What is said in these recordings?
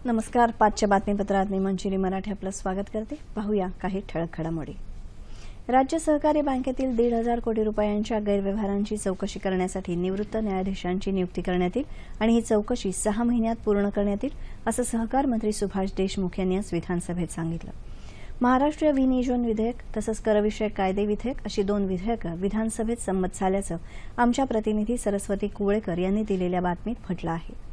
नमस्कार. पाचच्या बातमीपत्रात मी मंजिरी मराठे आपलं स्वागत करते. पाहूया काही ठळक घडामोडी. राज्य सहकारी बँकेतील 1,500 कोटी रुपयांच्या गैरव्यवहारांची चौकशी करण्यासाठी निवृत्त न्यायाधीशांची नियुक्ती करण्यात येईल आणि ही चौकशी 6 महिन्यात पूर्ण करण्यात येईल असं सहकार मंत्री सुभाष देशमुख यांनी आज विधानसभेत सांगितलं. महाराष्ट्र विनियोजन विधेयक तसंच करविषयक कायदे विधेयक अशी 2 विधेयकं विधानसभेत संमत झाल्याचं आमच्या प्रतिनिधी सरस्वती कुवळेकर यांनी दिलेल्या बातमीत म्हटलं आहे.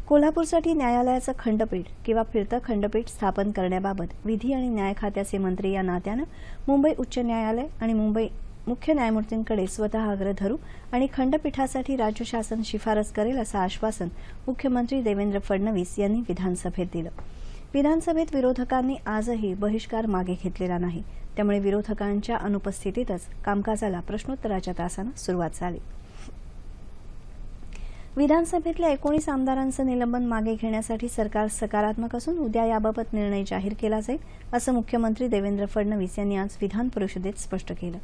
कोल्हापूरसाठी न्यायालयाचं खंडपीठ किंवा फिरतं खंडपीठ स्थापन करण्याबाबत विधी आणि न्याय खात्याचे मंत्री या नात्यानं मुंबई उच्च न्यायालय आणि मुंबई मुख्य न्यायमूर्तींकडे स्वतः आग्रह धरू आणि खंडपीठासाठी राज्य शासन शिफारस करेल असं आश्वासन मुख्यमंत्री देवेंद्र फडणवीस यांनी विधानसभेत दिलं. विधानसभेत विरोधकांनी आजही बहिष्कार मागे घेतलेला नाही. त्यामुळे विरोधकांच्या अनुपस्थितीतच कामकाजाला प्रश्नोत्तराच्या तासानं सुरुवात झाली. विधानसभेतल्या 19 आमदारांचं निलंबन मागे घेण्यासाठी सरकार सकारात्मक असून उद्या याबाबत निर्णय जाहीर केला जाईल असं मुख्यमंत्री देवेंद्र फडणवीस यांनी आज विधान परिषदेत स्पष्ट केलं.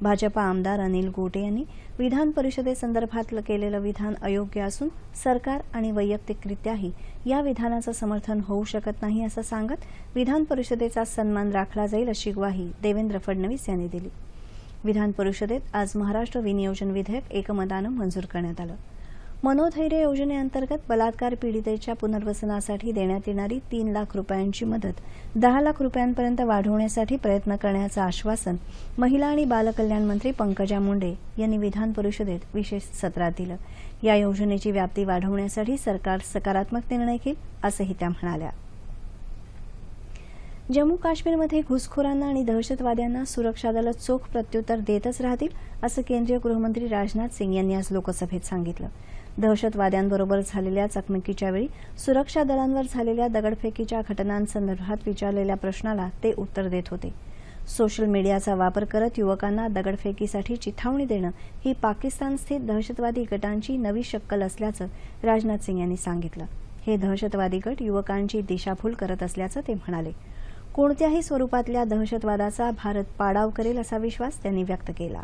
भाजपा आमदार अनिल गोटे यांनी विधान परिषदेसंदर्भातलं केलेलं विधान अयोग्य असून सरकार आणि वैयक्तिकरित्याही या विधानाचं समर्थन होऊ शकत नाही असं सांगत विधान परिषदेचा सन्मान राखला जाईल अशी ग्वाही देवेंद्र फडणवीस यांनी दिली. विधान परिषदेत आज महाराष्ट्र विनियोजन विधेयक एकमतानं मंजूर करण्यात आलं. मनोधैर्य योजनेअंतर्गत बलात्कार पीडितेच्या पुनर्वसनासाठी देण्यात येणारी 3 लाख रुपयांची मदत 10 लाख रुपयांपर्यंत वाढवण्यासाठी प्रयत्न करण्याचं आश्वासन महिला आणि बालकल्याण मंत्री पंकजा मुंडे यांनी विधान परिषदेत विशेष सत्रात दिलं. या योजनेची व्याप्ती वाढवण्यासाठी सरकार सकारात्मक निर्णय घेईल असंही त्या म्हणाल्या. जम्मू काश्मीरमध्ये घुसखोरांना आणि दहशतवाद्यांना सुरक्षा दलं चोख प्रत्युत्तर देतच राहतील असं केंद्रीय गृहमंत्री राजनाथ सिंग यांनी आज लोकसभेत सांगितलं. दहशतवाद्यांबरोबर झालेल्या चकमकीच्या वेळी सुरक्षा दलांवर झालेल्या दगडफेकीच्या घटनांसंदर्भात विचारलेल्या प्रश्नाला ते उत्तर देत होते. सोशल मीडियाचा वापर करत युवकांना दगडफेकीसाठी चिथावणी देणं ही पाकिस्तानस्थित दहशतवादी गटांची नवी शक्कल असल्याचं राजनाथ सिंग यांनी सांगितलं. हे दहशतवादी गट युवकांची दिशाभूल करत असल्याचं ते म्हणाले. कोणत्याही स्वरूपातल्या दहशतवादाचा भारत पाडाव करेल असा विश्वास त्यांनी व्यक्त केला.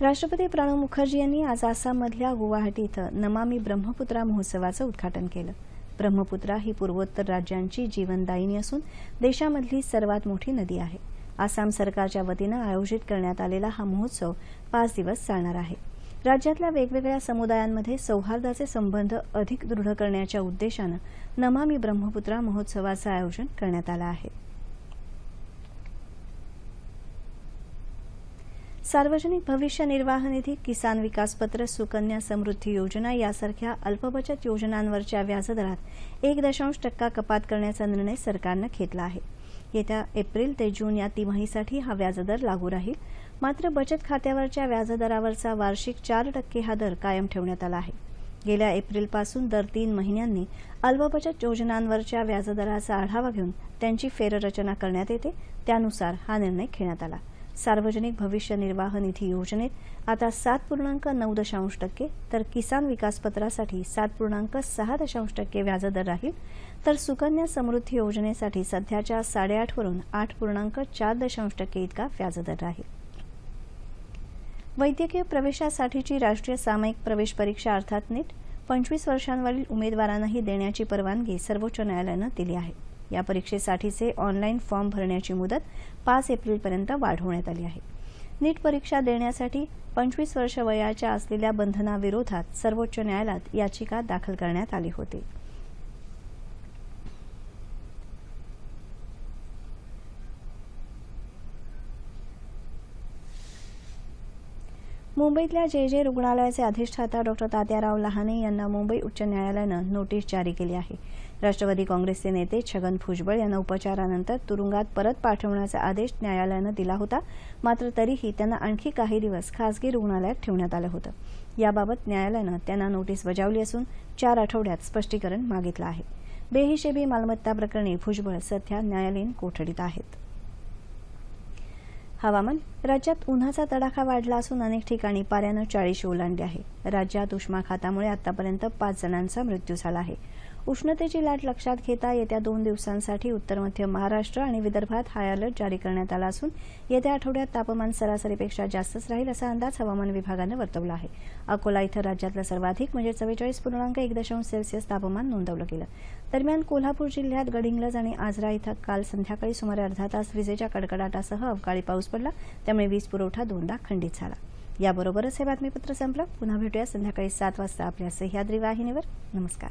राष्ट्रपती प्रणव मुखर्जी यांनी आज आसाममधल्या गुवाहाटी इथं नमामि ब्रह्मपुत्रा महोत्सवाचं उद्घाटन केलं. ब्रह्मपुत्रा ही पूर्वोत्तर राज्यांची जीवनदायिनी असून देशामधली सर्वात मोठी नदी आहे. आसाम सरकारच्या वतीनं आयोजित करण्यात आलेला हा महोत्सव 5 दिवस चालणार आहे. राज्यातल्या वेगवेगळ्या समुदायांमध्ये सौहार्दाचे संबंध अधिक दृढ करण्याच्या उद्देशानं नमामि ब्रह्मपुत्रा महोत्सवाचं आयोजन करण्यात आलं आहे. सार्वजनिक भविष्य निर्वाह निधी, किसान विकास पत्र, सुकन्या समृद्धी योजना यासारख्या अल्पबचत योजनांवरच्या व्याजदरात 1% कपात करण्याचा निर्णय सरकारनं घेतला आहे. येत्या एप्रिल ते जून या तिमाहीसाठी हा व्याजदर लागू राहील. मात्र बचत खात्यावरच्या व्याजदरावरचा वार्षिक 4% हा दर कायम ठेवण्यात आला आहे. गेल्या एप्रिलपासून दर 3 महिन्यांनी अल्पबचत योजनांवरच्या व्याजदराचा आढावा घेऊन त्यांची फेररचना करण्यात येते. त्यानुसार हा निर्णय घेण्यात आला. सार्वजनिक भविष्य निर्वाह निधी योजनेत आता 7.9% तर किसान विकास पत्रासाठी 7.6% व्याजदर राहील, तर सुकन्या समृद्धी योजनेसाठी सध्याच्या 8.5 वरून 8.4% इतका व्याजदर राहील. वैद्यकीय प्रवेशासाठीची राष्ट्रीय सामायिक प्रवेश परीक्षा अर्थात नीट 25 वर्षांवरील उमेदवारांनाही देण्याची परवानगी सर्वोच्च न्यायालयानं दिली आहे. या परीक्षेसाठीचे ऑनलाईन फॉर्म भरण्याची मुदत 5 एप्रिलपर्यंत वाढवण्यात आली आहे. नीट परीक्षा देण्यासाठी 25 वर्ष वयाच्या असलेल्या बंधनाविरोधात सर्वोच्च न्यायालयात याचिका दाखल करण्यात आली होती. मुंबईतल्या जे रुग्णालयाचे अधिष्ठाता डॉ. तात्याराव लहाने यांना मुंबई उच्च न्यायालयानं नोटीस जारी केली आहे. राष्ट्रवादी काँग्रेसचे नेते छगन भुजबळ यांना उपचारानंतर तुरुंगात परत पाठवण्याचा आदेश न्यायालयानं दिला होता. मात्र तरीही त्यांना आणखी काही दिवस खासगी रुग्णालयात ठेवण्यात आलं होतं. याबाबत न्यायालयानं त्यांना नोटीस बजावली असून 4 आठवड्यात स्पष्टीकरण मागितलं आहे. बेहिशेबी मालमत्ता प्रकरणी भुजबळ सध्या न्यायालयीन कोठडीत आहेत. हवामान. राज्यात उन्हाचा तडाखा वाढला असून अनेक ठिकाणी पाऱ्यानं 40 ओलांडली आहे. राज्यात उष्माघातामुळे आतापर्यंत 5 जणांचा मृत्यू झाला आहे. उष्णतेची लाट लक्षात घेता येत्या 2 दिवसांसाठी उत्तर मध्य महाराष्ट्र आणि विदर्भात हाय अलर्ट जारी करण्यात आला असून येत्या आठवड्यात तापमान सरासरीपेक्षा जास्तच राहील असा अंदाज हवामान विभागानं वर्तवला आहे. अकोला इथं राज्यातलं सर्वाधिक म्हणजे 44.1 सेल्सिअस तापमान नोंदवलं गेलं. दरम्यान कोल्हापूर जिल्ह्यात गडिंग्लज आणि आजरा इथं काल संध्याकाळी सुमारे अर्धा तास विजेच्या कडकडाटासह अवकाळी पाऊस पडला. त्यामुळे वीज पुरवठा 2दा खंडित झाला. याबरोबरच हे बातमीपत्र संपलं. पुन्हा भेटूया संध्याकाळी 7 वाजता आपल्या सह्याद्री वाहिनीवर. नमस्कार.